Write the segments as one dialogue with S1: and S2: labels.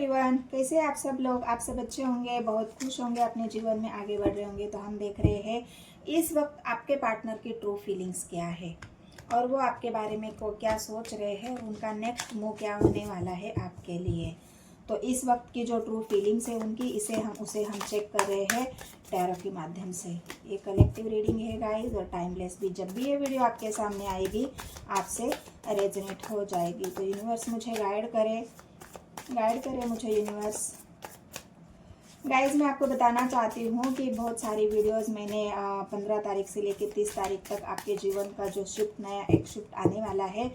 S1: Everyone, कैसे आप सब लोग। आप सब अच्छे होंगे, बहुत खुश होंगे, अपने जीवन में आगे बढ़ रहे होंगे। तो हम देख रहे हैं इस वक्त आपके पार्टनर की ट्रू फीलिंग्स क्या है और वो आपके बारे में को क्या सोच रहे हैं, उनका नेक्स्ट मूव क्या होने वाला है आपके लिए। तो इस वक्त की जो ट्रू फीलिंग्स है उनकी उसे हम चेक कर रहे हैं टैरो के माध्यम से। ये कलेक्टिव रीडिंग है गाइस, और टाइमलेस भी। जब भी ये वीडियो आपके सामने आएगी आपसे रेजोनेट हो जाएगी। तो यूनिवर्स मुझे गाइड करे मुझे यूनिवर्स। गाइज, मैं आपको बताना चाहती हूँ कि बहुत सारी वीडियोस मैंने 15 तारीख से लेकर 30 तारीख तक आपके जीवन का जो शिफ्ट, नया एक शिफ्ट आने वाला है,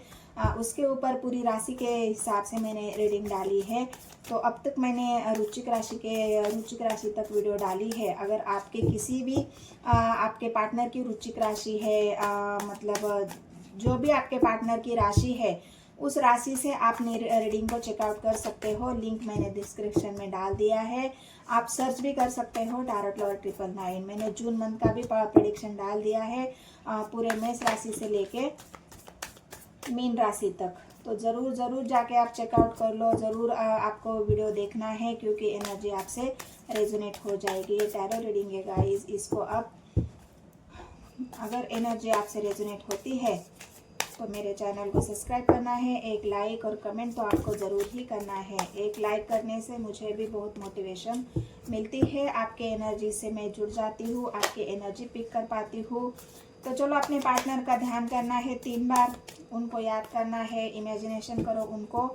S1: उसके ऊपर पूरी राशि के हिसाब से मैंने रीडिंग डाली है। तो अब तक मैंने रुचिक राशि तक वीडियो डाली है। अगर आपके किसी भी आपके पार्टनर की रुचिक राशि है, मतलब जो भी आपके पार्टनर की राशि है, उस राशि से आप मेरे रीडिंग को चेकआउट कर सकते हो। लिंक मैंने डिस्क्रिप्शन में डाल दिया है। आप सर्च भी कर सकते हो टैरोट लवर 999। मैंने जून मंथ का भी प्रेडिक्शन डाल दिया है, पूरे मेष राशि से लेके मीन राशि तक। तो ज़रूर जाके आप चेकआउट कर लो। ज़रूर आपको वीडियो देखना है, क्योंकि एनर्जी आपसे रेजोनेट हो जाएगी। ये टैरो रीडिंग है गाइस, इसको आप अगर एनर्जी आपसे रेजोनेट होती है तो मेरे चैनल को सब्सक्राइब करना है। एक लाइक और कमेंट तो आपको ज़रूर ही करना है। एक लाइक करने से मुझे भी बहुत मोटिवेशन मिलती है। आपके एनर्जी से मैं जुड़ जाती हूँ, आपकी एनर्जी पिक कर पाती हूँ। तो चलो, अपने पार्टनर का ध्यान करना है 3 बार, उनको याद करना है, इमेजिनेशन करो उनको,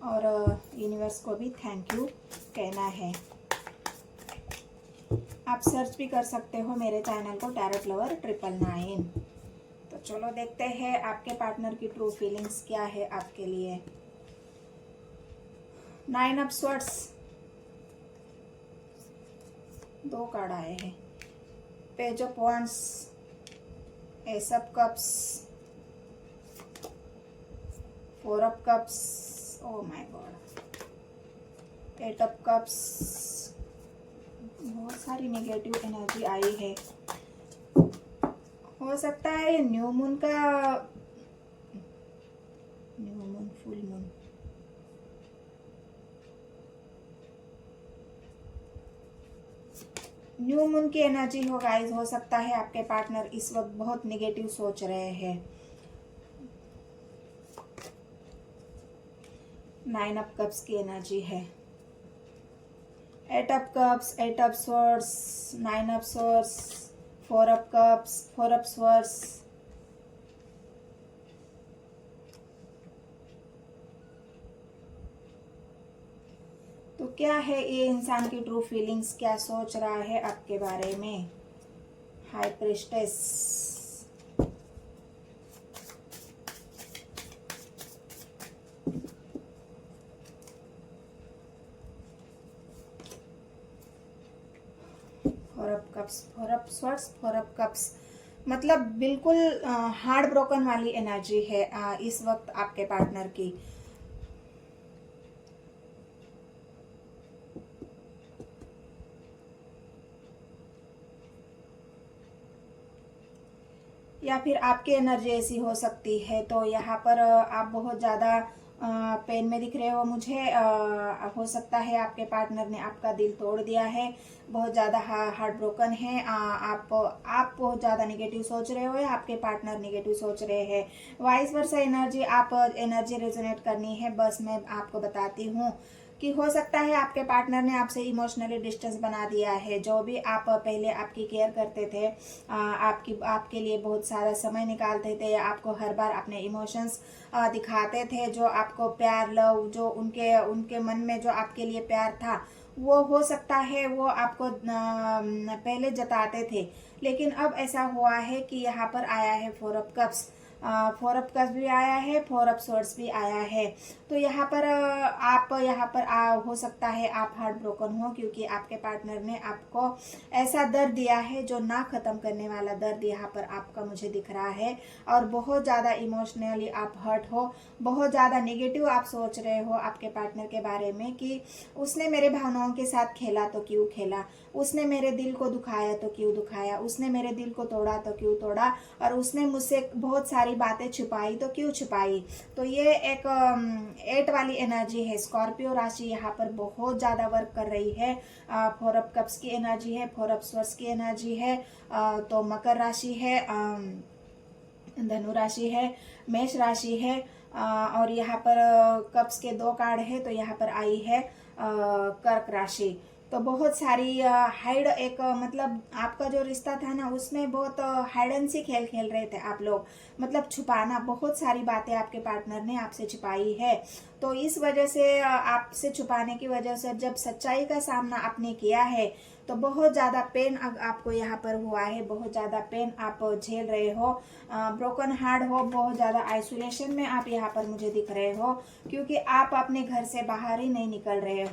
S1: और यूनिवर्स को भी थैंक यू कहना है। आप सर्च भी कर सकते हो मेरे चैनल को टैरोट लवर 999। तो चलो देखते हैं आपके पार्टनर की ट्रू फीलिंग्स क्या है आपके लिए। 9 ऑफ स्वॉर्ड्स, 2 कार्ड आए हैं। Page of wands, S of cups, 4 of cups, oh my God, 8 of cups. बहुत सारी नेगेटिव एनर्जी आई है। हो सकता है new moon, full moon. New moon की एनर्जी हो गाइस। हो सकता है आपके पार्टनर इस वक्त बहुत नेगेटिव सोच रहे हैं। 9 ऑफ कप्स की एनर्जी है। 8 of cups, 8 of swords, 9 of swords, 4 of cups, 4 of swords. तो क्या है ये इंसान की ट्रू फीलिंग्स, क्या सोच रहा है आपके बारे में। High priestess, four of cups, 4 of swords, 4 of cups. मतलब बिल्कुल हार्ड ब्रोकन वाली एनर्जी है इस वक्त आपके पार्टनर की। या फिर आपकी एनर्जी ऐसी हो सकती है। तो यहाँ पर आप बहुत ज़्यादा पेन में दिख रहे हो मुझे। हो सकता है आपके पार्टनर ने आपका दिल तोड़ दिया है, बहुत ज़्यादा हार्ट ब्रोकन है। आप बहुत ज़्यादा नेगेटिव सोच रहे हो या आपके पार्टनर नेगेटिव सोच रहे हैं। वाइस वर्सा एनर्जी, आप एनर्जी रेजोनेट करनी है। बस मैं आपको बताती हूँ कि हो सकता है आपके पार्टनर ने आपसे इमोशनली डिस्टेंस बना दिया है। जो भी आप पहले आपकी केयर करते थे, आपके लिए बहुत सारा समय निकालते थे, आपको हर बार अपने इमोशंस दिखाते थे, जो आपको प्यार, लव, जो उनके मन में जो आपके लिए प्यार था, वो हो सकता है वो आपको पहले जताते थे। लेकिन अब ऐसा हुआ है कि यहाँ पर आया है 4 ऑफ कप्स, 4 ऑफ कप्स भी आया है, 4 ऑफ स्वॉर्ड्स भी आया है। तो यहाँ पर हो सकता है आप हार्ट ब्रोकन हो, क्योंकि आपके पार्टनर ने आपको ऐसा दर्द दिया है जो ना ख़त्म करने वाला दर्द यहाँ पर आपका मुझे दिख रहा है। और बहुत ज़्यादा इमोशनली आप हर्ट हो, बहुत ज़्यादा नेगेटिव आप सोच रहे हो आपके पार्टनर के बारे में कि उसने मेरे भावनाओं के साथ खेला तो क्यों खेला, उसने मेरे दिल को दुखाया तो क्यों दुखाया, उसने मेरे दिल को तोड़ा तो क्यों तोड़ा, और उसने मुझसे बहुत सारी सारी बातें छुपाई, तो क्यों छुपाई? तो ये एक 8 वाली एनर्जी है। स्कॉर्पियो राशि यहाँ पर बहुत ज़्यादा वर्क कर रही है। 4 ऑफ कप्स की एनर्जी है, 4 ऑफ स्वर्ड्स की एनर्जी है। तो मकर राशि है, धनु राशि है, मेष राशि है, और यहाँ पर कप्स के 2 कार्ड है, तो यहाँ पर आई है कर्क राशि। तो बहुत सारी हाइड एक मतलब आपका जो रिश्ता था ना, उसमें बहुत हाइड एंड सी खेल खेल रहे थे आप लोग। मतलब छुपाना, बहुत सारी बातें आपके पार्टनर ने आपसे छुपाई है। तो इस वजह से आपसे छुपाने की वजह से जब सच्चाई का सामना आपने किया है, तो बहुत ज़्यादा पेन आपको यहाँ पर हुआ है, बहुत ज़्यादा पेन आप झेल रहे हो, ब्रोकन हार्ट हो, बहुत ज़्यादा आइसोलेशन में आप यहाँ पर मुझे दिख रहे हो, क्योंकि आप अपने घर से बाहर ही नहीं निकल रहे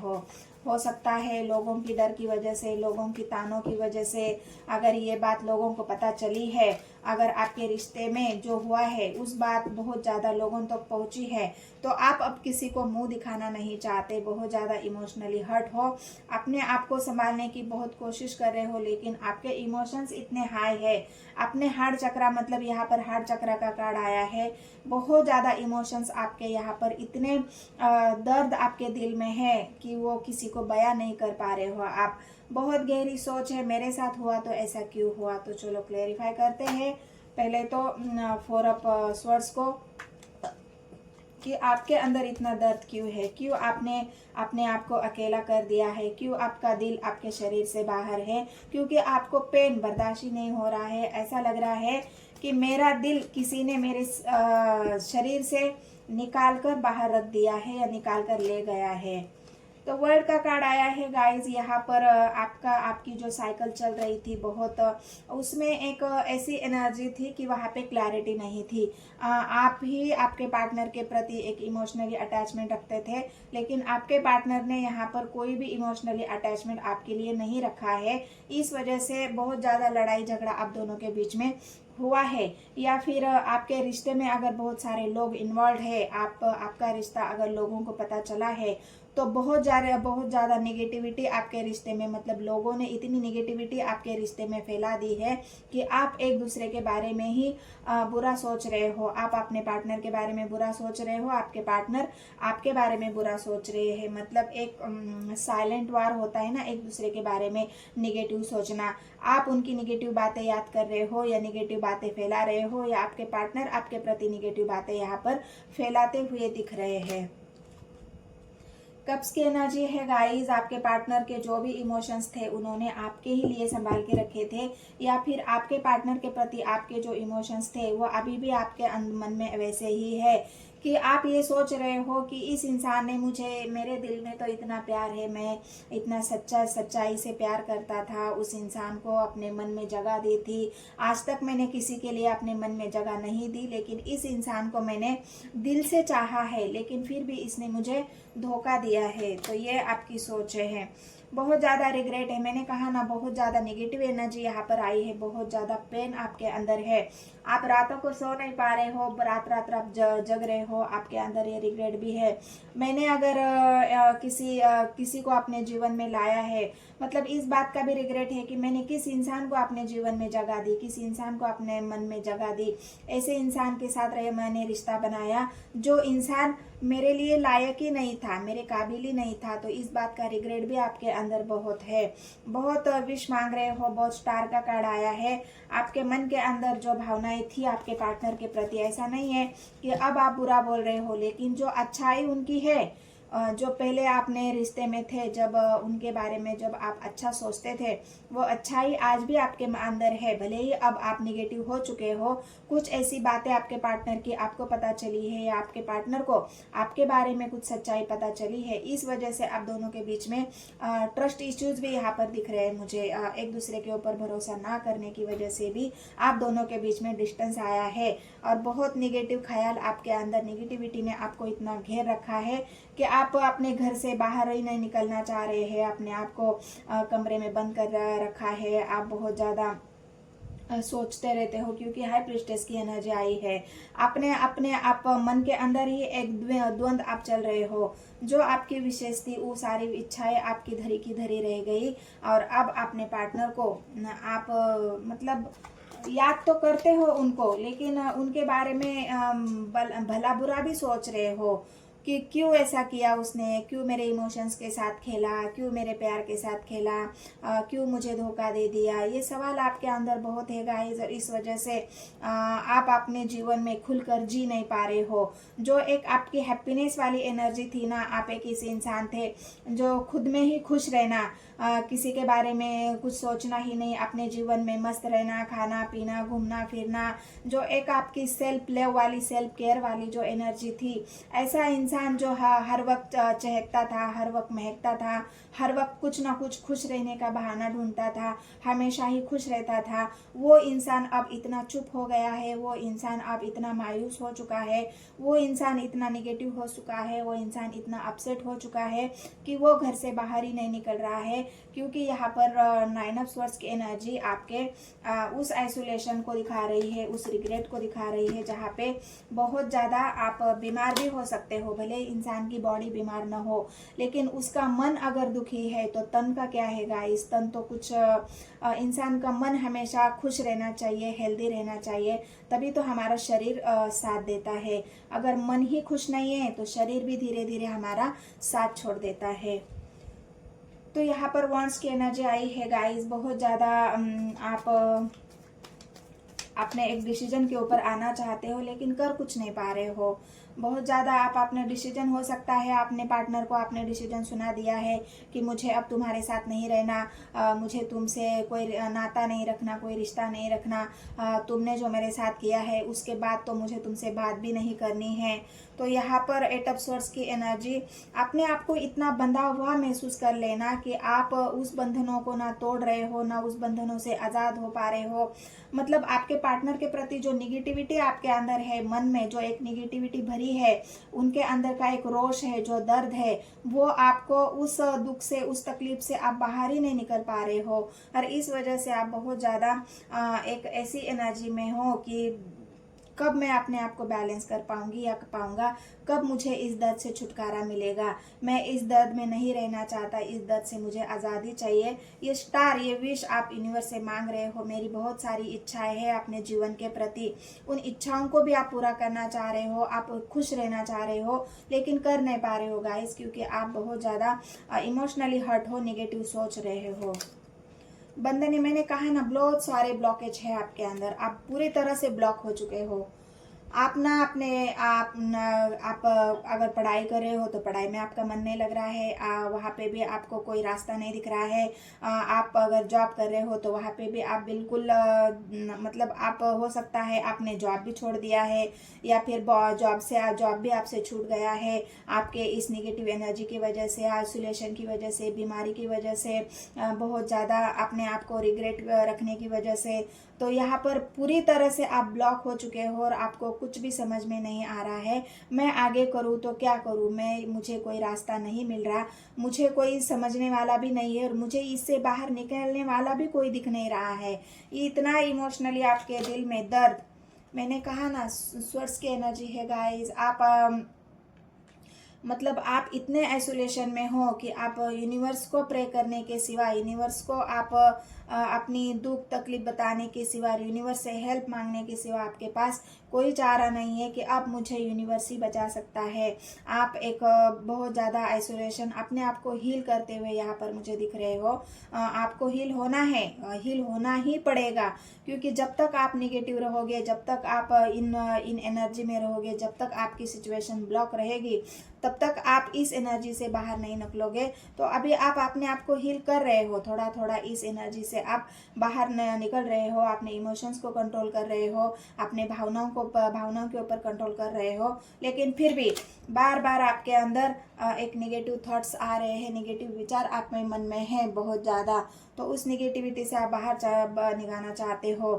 S1: हो सकता है लोगों की डर की वजह से, लोगों की तानों की वजह से, अगर ये बात लोगों को पता चली है, अगर आपके रिश्ते में जो हुआ है उस बात बहुत ज़्यादा लोगों तक पहुंची है, तो आप अब किसी को मुंह दिखाना नहीं चाहते, बहुत ज़्यादा इमोशनली हर्ट हो, अपने आप को संभालने की बहुत कोशिश कर रहे हो, लेकिन आपके इमोशंस इतने हाई है। अपने हार्ट चक्रा, मतलब यहाँ पर हार्ट चक्रा का कार्ड आया है, बहुत ज़्यादा इमोशंस आपके यहाँ पर इतने दर्द आपके दिल में है कि वो किसी को बयां नहीं कर पा रहे हो आप। बहुत गहरी सोच है, मेरे साथ हुआ तो ऐसा क्यों हुआ? तो चलो क्लेरिफाई करते हैं। पहले तो 4 ऑफ स्वर्ड्स को, कि आपके अंदर इतना दर्द क्यों है, क्यों आपने अपने आप को अकेला कर दिया है, क्यों आपका दिल आपके शरीर से बाहर है, क्योंकि आपको पेन बर्दाश्त ही नहीं हो रहा है। ऐसा लग रहा है कि मेरा दिल किसी ने मेरे शरीर से निकाल कर बाहर रख दिया है या निकाल कर ले गया है। तो वर्ल्ड का कार्ड आया है गाइज। यहाँ पर आपकी जो साइकिल चल रही थी बहुत, उसमें एक ऐसी एनर्जी थी कि वहाँ पे क्लैरिटी नहीं थी। आप ही आपके पार्टनर के प्रति एक इमोशनली अटैचमेंट रखते थे, लेकिन आपके पार्टनर ने यहाँ पर कोई भी इमोशनली अटैचमेंट आपके लिए नहीं रखा है। इस वजह से बहुत ज़्यादा लड़ाई झगड़ा आप दोनों के बीच में हुआ है, या फिर आपके रिश्ते में अगर बहुत सारे लोग इन्वॉल्व है, आपका रिश्ता अगर लोगों को पता चला है, तो बहुत ज़्यादा नेगेटिविटी आपके रिश्ते में, मतलब लोगों ने इतनी नेगेटिविटी आपके रिश्ते में फैला दी है कि आप एक दूसरे के बारे में ही बुरा सोच रहे हो, आप अपने पार्टनर के बारे में बुरा सोच रहे हो, आपके पार्टनर आपके बारे में बुरा सोच रहे हैं। मतलब एक साइलेंट वार होता है ना, एक दूसरे के बारे में निगेटिव सोचना। आप उनकी निगेटिव बातें याद कर रहे हो या निगेटिव बातें फैला रहे हो, या आपके पार्टनर आपके प्रति निगेटिव बातें यहाँ पर फैलाते हुए दिख रहे हैं। कप्स की एनर्जी है गाइस। आपके पार्टनर के जो भी इमोशंस थे उन्होंने आपके ही लिए संभाल के रखे थे, या फिर आपके पार्टनर के प्रति आपके जो इमोशंस थे वो अभी भी आपके मन में वैसे ही है, कि आप ये सोच रहे हो कि इस इंसान ने मुझे, मेरे दिल में तो इतना प्यार है, मैं इतना सच्चाई से प्यार करता था, उस इंसान को अपने मन में जगह दी थी। आज तक मैंने किसी के लिए अपने मन में जगह नहीं दी, लेकिन इस इंसान को मैंने दिल से चाहा है, लेकिन फिर भी इसने मुझे धोखा दिया है। तो ये आपकी सोच है। बहुत ज़्यादा रिग्रेट है, मैंने कहा ना, बहुत ज़्यादा नेगेटिव एनर्जी यहाँ पर आई है, बहुत ज़्यादा पेन आपके अंदर है। आप रातों को सो नहीं पा रहे हो, रात आप जग रहे हो, आपके अंदर ये रिग्रेट भी है। मैंने अगर किसी को अपने जीवन में लाया है, मतलब इस बात का भी रिग्रेट है कि मैंने किस इंसान को अपने जीवन में जगह दी, किस इंसान को अपने मन में जगह दी, ऐसे इंसान के साथ रहे, मैंने रिश्ता बनाया जो इंसान मेरे लिए लायक ही नहीं था, मेरे काबिल ही नहीं था। तो इस बात का रिग्रेट भी आपके अंदर बहुत है। बहुत विश मांग रहे हो, बहुत स्टार का कार्ड आया है। आपके मन के अंदर जो भावनाएं थी आपके पार्टनर के प्रति, ऐसा नहीं है कि अब आप बुरा बोल रहे हो, लेकिन जो अच्छाई उनकी है, जो पहले आपने रिश्ते में थे, जब उनके बारे में जब आप अच्छा सोचते थे, वो अच्छाई आज भी आपके अंदर है। भले ही अब आप निगेटिव हो चुके हो, कुछ ऐसी बातें आपके पार्टनर की आपको पता चली है, या आपके पार्टनर को आपके बारे में कुछ सच्चाई पता चली है, इस वजह से आप दोनों के बीच में ट्रस्ट इश्यूज भी यहाँ पर दिख रहे हैं मुझे। एक दूसरे के ऊपर भरोसा ना करने की वजह से भी आप दोनों के बीच में डिस्टेंस आया है, और बहुत निगेटिव ख्याल आपके अंदर, निगेटिविटी ने आपको इतना घेर रखा है कि आप अपने घर से बाहर ही नहीं निकलना चाह रहे हैं, अपने आप को कमरे में बंद कर रखा है। आप बहुत ज़्यादा सोचते रहते हो, क्योंकि हाई प्रीस्टेस की एनर्जी आई है। अपने आप मन के अंदर ही एक द्वंद आप चल रहे हो। जो आपकी विशेष थी वो सारी इच्छाएं आपकी धरी की धरी रह गई, और अब अपने पार्टनर को आप मतलब याद तो करते हो उनको, लेकिन उनके बारे में भला बुरा भी सोच रहे हो कि क्यों ऐसा किया उसने, क्यों मेरे इमोशंस के साथ खेला, क्यों मेरे प्यार के साथ खेला, क्यों मुझे धोखा दे दिया। ये सवाल आपके अंदर बहुत है गाइस, और इस वजह से आप अपने जीवन में खुलकर जी नहीं पा रहे हो। जो एक आपकी हैप्पीनेस वाली एनर्जी थी ना, आप एक ऐसे इंसान थे जो खुद में ही खुश रहना, किसी के बारे में कुछ सोचना ही नहीं, अपने जीवन में मस्त रहना, खाना पीना घूमना फिरना, जो एक आपकी सेल्फ लव वाली, सेल्फ केयर वाली जो एनर्जी थी, ऐसा इंसान जो हर वक्त चहकता था, हर वक्त महकता था, हर वक्त कुछ ना कुछ खुश रहने का बहाना ढूंढता था, हमेशा ही खुश रहता था, वो इंसान अब इतना चुप हो गया है, वो इंसान अब इतना मायूस हो चुका है, वो इंसान इतना निगेटिव हो चुका है, वो इंसान इतना अपसेट हो चुका है कि वो घर से बाहर ही नहीं निकल रहा है। क्योंकि यहाँ पर 9 ऑफ स्वॉर्ड्स की एनर्जी आपके उस आइसोलेशन को दिखा रही है, उस रिग्रेट को दिखा रही है, जहाँ पे बहुत ज़्यादा आप बीमार भी हो सकते हो। भले इंसान की बॉडी बीमार ना हो, लेकिन उसका मन अगर दुखी है तो तन का क्या है गाइस, तन तो कुछ इंसान का मन हमेशा खुश रहना चाहिए, हेल्दी रहना चाहिए, तभी तो हमारा शरीर साथ देता है। अगर मन ही खुश नहीं है तो शरीर भी धीरे धीरे हमारा साथ छोड़ देता है। तो यहाँ पर वॉन्ड्स की एनर्जी आई है गाइस, बहुत ज़्यादा आप अपने एक डिसीजन के ऊपर आना चाहते हो, लेकिन कर कुछ नहीं पा रहे हो। बहुत ज़्यादा आप अपने डिसीजन, हो सकता है आपने पार्टनर को आपने डिसीजन सुना दिया है कि मुझे अब तुम्हारे साथ नहीं रहना, मुझे तुमसे कोई नाता नहीं रखना, कोई रिश्ता नहीं रखना, तुमने जो मेरे साथ किया है उसके बाद तो मुझे तुमसे बात भी नहीं करनी है। तो यहाँ पर 8 ऑफ स्वॉर्ड्स की एनर्जी, अपने आप को इतना बंधा हुआ महसूस कर लेना कि आप उस बंधनों को ना तोड़ रहे हो, ना उस बंधनों से आज़ाद हो पा रहे हो। मतलब आपके पार्टनर के प्रति जो निगेटिविटी आपके अंदर है, मन में जो एक निगेटिविटी भरी है, उनके अंदर का एक रोष है, जो दर्द है, वो आपको उस दुख से, उस तकलीफ से आप बाहर ही नहीं निकल पा रहे हो। और इस वजह से आप बहुत ज़्यादा एक ऐसी एनर्जी में हो कि कब मैं अपने आप को बैलेंस कर पाऊंगी या पाऊंगा, कब मुझे इस दर्द से छुटकारा मिलेगा, मैं इस दर्द में नहीं रहना चाहता, इस दर्द से मुझे आज़ादी चाहिए। ये स्टार, ये विश आप यूनिवर्स से मांग रहे हो। मेरी बहुत सारी इच्छाएं हैं अपने जीवन के प्रति, उन इच्छाओं को भी आप पूरा करना चाह रहे हो, आप खुश रहना चाह रहे हो, लेकिन कर नहीं पा रहे हो गाइस, क्योंकि आप बहुत ज़्यादा इमोशनली हर्ट हो, निगेटिव सोच रहे हो। बंदनी, मैंने कहा ना, बहुत सारे ब्लॉकेज है आपके अंदर, आप पूरी तरह से ब्लॉक हो चुके हो। आप ना अपने आप अगर पढ़ाई कर रहे हो तो पढ़ाई में आपका मन नहीं लग रहा है, वहाँ पे भी आपको कोई रास्ता नहीं दिख रहा है। आप अगर जॉब कर रहे हो तो वहाँ पे भी आप बिल्कुल मतलब आप, हो सकता है आपने जॉब भी छोड़ दिया है, या फिर जॉब भी आपसे छूट गया है आपके इस निगेटिव एनर्जी की वजह से, आइसोलेशन की वजह से, बीमारी की वजह से, बहुत ज़्यादा अपने आप को रिग्रेट रखने की वजह से। तो यहाँ पर पूरी तरह से आप ब्लॉक हो चुके हो और आपको कुछ भी समझ में नहीं आ रहा है, मैं आगे करूँ तो क्या करूँ, मुझे कोई रास्ता नहीं मिल रहा, मुझे कोई समझने वाला भी नहीं है, और मुझे इससे बाहर निकलने वाला भी कोई दिख नहीं रहा है। इतना इमोशनली आपके दिल में दर्द, मैंने कहा ना, स्वर्स की एनर्जी है गाइस। आप मतलब आप इतने आइसोलेशन में हो कि आप यूनिवर्स को प्रे करने के सिवा, यूनिवर्स को आप अपनी दुख तकलीफ बताने के सिवा, यूनिवर्स से हेल्प मांगने के सिवा आपके पास कोई चारा नहीं है कि अब मुझे यूनिवर्स ही बचा सकता है। आप एक बहुत ज़्यादा आइसोलेशन, अपने आप को हील करते हुए यहाँ पर मुझे दिख रहे हो। आपको हील होना है, हील होना ही पड़ेगा, क्योंकि जब तक आप निगेटिव रहोगे, जब तक आप इन एनर्जी में रहोगे, जब तक आपकी सिचुएशन ब्लॉक रहेगी, तब तक आप इस एनर्जी से बाहर नहीं निकलोगे। तो अभी आप अपने आप को हील कर रहे हो, थोड़ा थोड़ा इस एनर्जी से आप बाहर निकल रहे हो, अपने इमोशंस को कंट्रोल कर रहे हो, अपने भावनाओं के ऊपर कंट्रोल कर रहे हो, लेकिन फिर भी बार बार आपके अंदर एक नेगेटिव थॉट्स आ रहे हैं, नेगेटिव विचार आपके मन में है बहुत ज़्यादा। तो उस नेगेटिविटी से आप बाहर निकालना चाहते हो,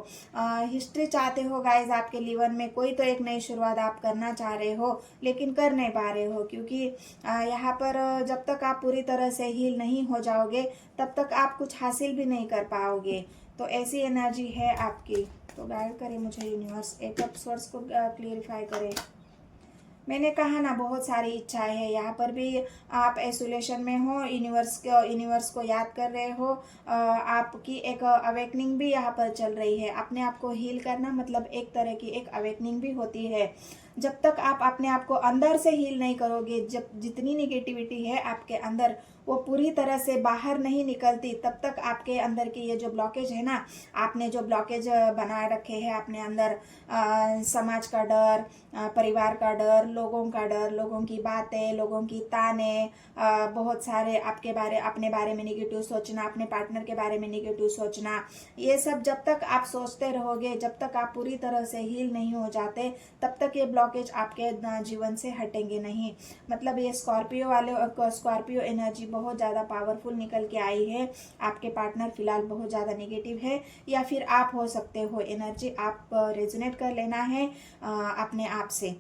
S1: हिस्ट्री चाहते हो गाइज आपके जीवन में, कोई तो एक नई शुरुआत आप करना चाह रहे हो, लेकिन कर नहीं पा रहे हो, क्योंकि यहाँ पर जब तक आप पूरी तरह से हील नहीं हो जाओगे, तब तक आप कुछ हासिल भी नहीं कर पाओगे। तो ऐसी एनर्जी है आपकी। तो गाइड करे मुझे यूनिवर्स, 8 ऑफ स्वॉर्ड्स को क्लियरिफाई करे। मैंने कहा ना, बहुत सारी इच्छाएं हैं। यहाँ पर भी आप आइसोलेशन में हो, यूनिवर्स को याद कर रहे हो। आपकी एक अवेकनिंग भी यहाँ पर चल रही है। अपने आप को हील करना मतलब एक तरह की एक अवेकनिंग भी होती है। जब तक आप अपने आप को अंदर से हील नहीं करोगे, जब जितनी निगेटिविटी है आपके अंदर वो पूरी तरह से बाहर नहीं निकलती, तब तक आपके अंदर की ये जो ब्लॉकेज है ना, आपने जो ब्लॉकेज बनाए रखे हैं अपने अंदर, समाज का डर, परिवार का डर, लोगों का डर, लोगों की बातें, लोगों की ताने, बहुत सारे अपने बारे में निगेटिव सोचना, अपने पार्टनर के बारे में निगेटिव सोचना, ये सब जब तक आप सोचते रहोगे, जब तक आप पूरी तरह से हील नहीं हो जाते, तब तक ये ब्लॉकेज आपके जीवन से हटेंगे नहीं। मतलब ये स्कॉर्पियो एनर्जी बहुत ज़्यादा पावरफुल निकल के आई है। आपके पार्टनर फिलहाल बहुत ज़्यादा नेगेटिव है, या फिर आप हो सकते हो। एनर्जी आप रेजोनेट कर लेना है अपने आप से,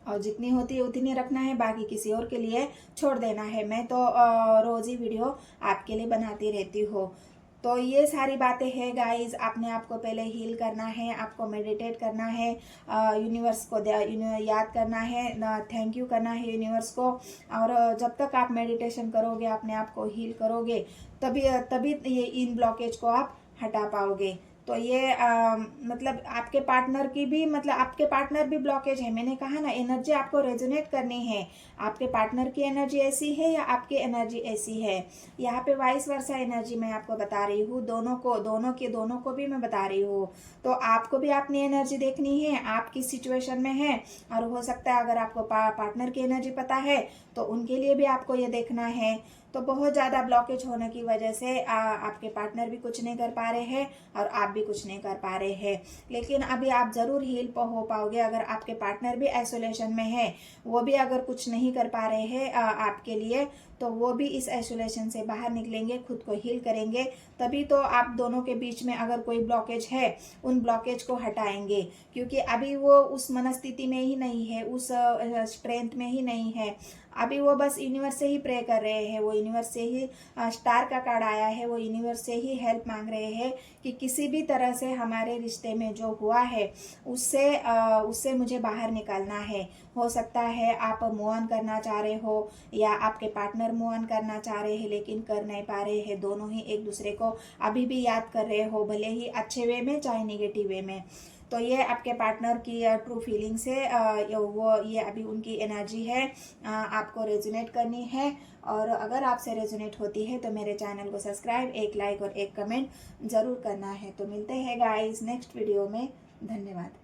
S1: और जितनी होती है उतनी रखना है, बाकी किसी और के लिए छोड़ देना है। मैं तो रोज़ ही वीडियो आपके लिए बनाती रहती हूँ। तो ये सारी बातें हैं गाइस। आपने आपको पहले हील करना है, आपको मेडिटेट करना है, यूनिवर्स को याद करना है, थैंक यू करना है यूनिवर्स को। और जब तक आप मेडिटेशन करोगे, अपने आप को हील करोगे, तभी ये इन ब्लॉकेज को आप हटा पाओगे। तो ये मतलब आपके पार्टनर की भी, मतलब आपके पार्टनर भी ब्लॉकेज है। मैंने कहा ना, एनर्जी आपको रेजोनेट करनी है। आपके पार्टनर की एनर्जी ऐसी है या आपकी एनर्जी ऐसी है। यहाँ पे वाइस वर्सा एनर्जी मैं आपको बता रही हूँ, दोनों को भी मैं बता रही हूँ। तो आपको भी अपनी एनर्जी देखनी है, आप किस सिचुएशन में है। और हो सकता है अगर आपको पार्टनर की एनर्जी पता है तो उनके लिए भी आपको ये देखना है। तो बहुत ज़्यादा ब्लॉकेज होने की वजह से आपके पार्टनर भी कुछ नहीं कर पा रहे हैं और आप भी कुछ नहीं कर पा रहे हैं। लेकिन अभी आप ज़रूर हील हो पाओगे। अगर आपके पार्टनर भी आइसोलेशन में है, वो भी अगर कुछ नहीं कर पा रहे हैं आपके लिए, तो वो भी इस आइसोलेशन से बाहर निकलेंगे, खुद को हील करेंगे। तभी तो आप दोनों के बीच में अगर कोई ब्लॉकेज है, उन ब्लॉकेज को हटाएंगे। क्योंकि अभी वो उस मनस्थिति में ही नहीं है, उस स्ट्रेंथ में ही नहीं है। अभी वो बस यूनिवर्स से ही प्रे कर रहे हैं, वो यूनिवर्स से ही, स्टार का कार्ड आया है, वो यूनिवर्स से ही हेल्प मांग रहे हैं कि किसी भी तरह से हमारे रिश्ते में जो हुआ है उससे मुझे बाहर निकलना है। हो सकता है आप मूव ऑन करना चाह रहे हो, या आपके पार्टनर मूव ऑन करना चाह रहे हैं लेकिन कर नहीं पा रहे हैं। दोनों ही एक दूसरे को अभी भी याद कर रहे हो, भले ही अच्छे वे में चाहे नेगेटिव वे में। तो ये आपके पार्टनर की ट्रू फीलिंग्स है, ये अभी उनकी एनर्जी है, आपको रेजोनेट करनी है। और अगर आपसे रेजोनेट होती है तो मेरे चैनल को सब्सक्राइब, एक लाइक और एक कमेंट ज़रूर करना है। तो मिलते हैं गाइस नेक्स्ट वीडियो में। धन्यवाद।